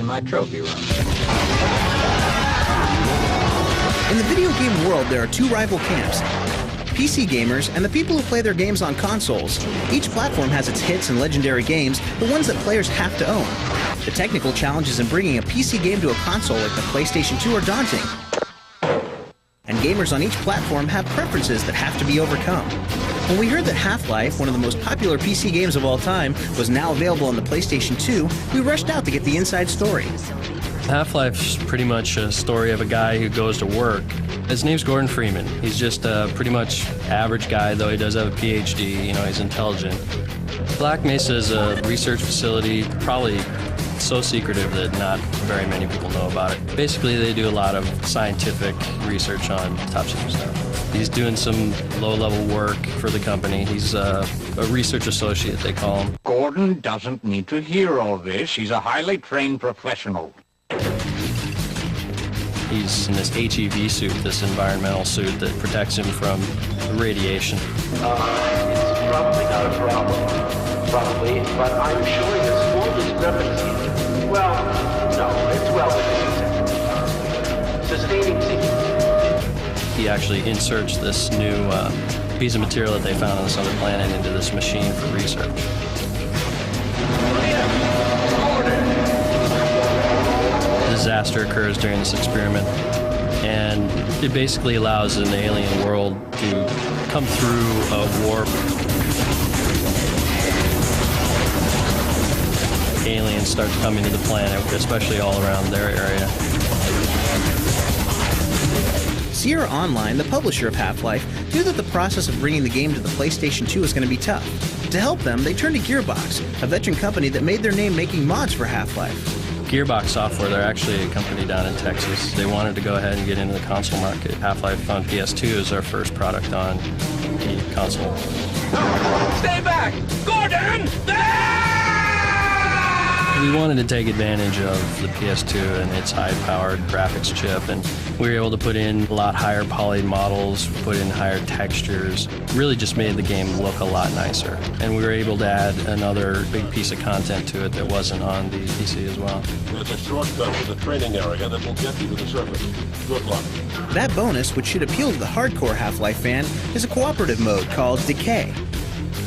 in my trophy room. In the video game world, there are two rival camps: PC gamers and the people who play their games on consoles. Each platform has its hits and legendary games, the ones that players have to own. The technical challenges in bringing a PC game to a console like the PlayStation 2 are daunting. And gamers on each platform have preferences that have to be overcome. When we heard that Half-Life, one of the most popular PC games of all time, was now available on the PlayStation 2, we rushed out to get the inside story. Half-Life's pretty much a story of a guy who goes to work. His name's Gordon Freeman. He's just a pretty much average guy, though he does have a PhD, you know, he's intelligent. Black Mesa is a research facility, probably so secretive that not very many people know about it. Basically, they do a lot of scientific research on top secret stuff. He's doing some low-level work for the company. He's a research associate, they call him. Gordon doesn't need to hear all this. He's a highly trained professional. He's in this HEV suit, this environmental suit that protects him from radiation. It's probably not a problem. Probably, but I'm showing a small discrepancy. Well, no, it's well within sustaining sequence. He actually inserts this new piece of material that they found on this other planet into this machine for research. Disaster occurs during this experiment, and it basically allows an alien world to come through a warp. Aliens start coming to the planet, especially all around their area. Sierra Online, the publisher of Half-Life, knew that the process of bringing the game to the PlayStation 2 was going to be tough. To help them, they turned to Gearbox, a veteran company that made their name making mods for Half-Life. Gearbox Software, they're actually a company down in Texas. They wanted to go ahead and get into the console market. Half-Life on PS2 is our first product on the console. Stay back! Gordon! We wanted to take advantage of the PS2 and its high-powered graphics chip, and we were able to put in a lot higher poly models, put in higher textures, really just made the game look a lot nicer. And we were able to add another big piece of content to it that wasn't on the PC as well. There's a shortcut to the training area that will get you to the surface. Good luck. That bonus, which should appeal to the hardcore Half-Life fan, is a cooperative mode called Decay.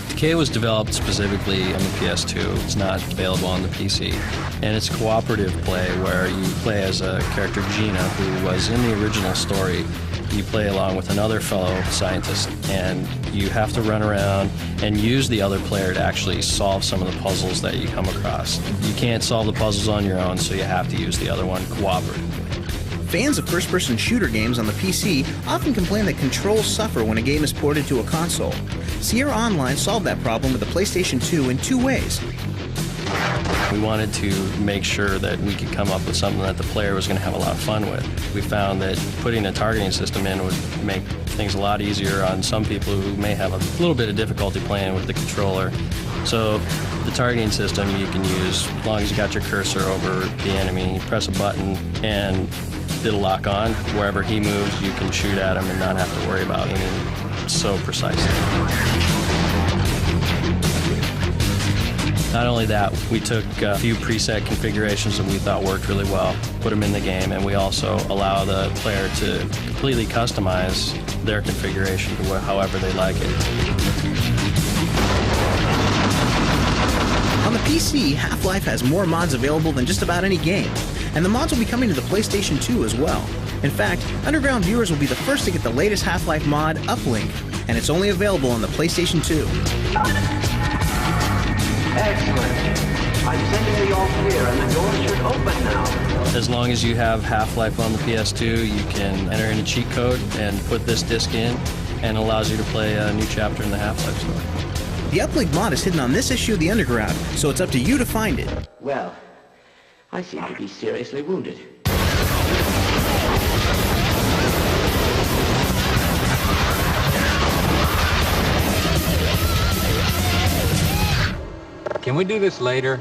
Decay was developed specifically on the PS2. It's not available on the PC. And it's cooperative play where you play as a character, Gina, who was in the original story. You play along with another fellow scientist, and you have to run around and use the other player to actually solve some of the puzzles that you come across. You can't solve the puzzles on your own, so you have to use the other one cooperatively. Fans of first-person shooter games on the PC often complain that controls suffer when a game is ported to a console. Sierra Online solved that problem with the PlayStation 2 in two ways. We wanted to make sure that we could come up with something that the player was going to have a lot of fun with. We found that putting a targeting system in would make things a lot easier on some people who may have a little bit of difficulty playing with the controller. So the targeting system you can use as long as you got your cursor over the enemy, press a button, and it'll lock on. Wherever he moves, you can shoot at him and not have to worry about aiming so precisely. Not only that, we took a few preset configurations that we thought worked really well, put them in the game, and we also allow the player to completely customize their configuration to however they like it. On the PC, Half-Life has more mods available than just about any game, and the mods will be coming to the PlayStation 2 as well. In fact, Underground viewers will be the first to get the latest Half-Life mod, Uplink, and it's only available on the PlayStation 2. Excellent. I'm sending the all clear, and the door should open now. As long as you have Half-Life on the PS2, you can enter in a cheat code and put this disc in, and it allows you to play a new chapter in the Half-Life story. The Uplink mod is hidden on this issue of the Underground, so it's up to you to find it. Well, I seem to be seriously wounded. Can we do this later?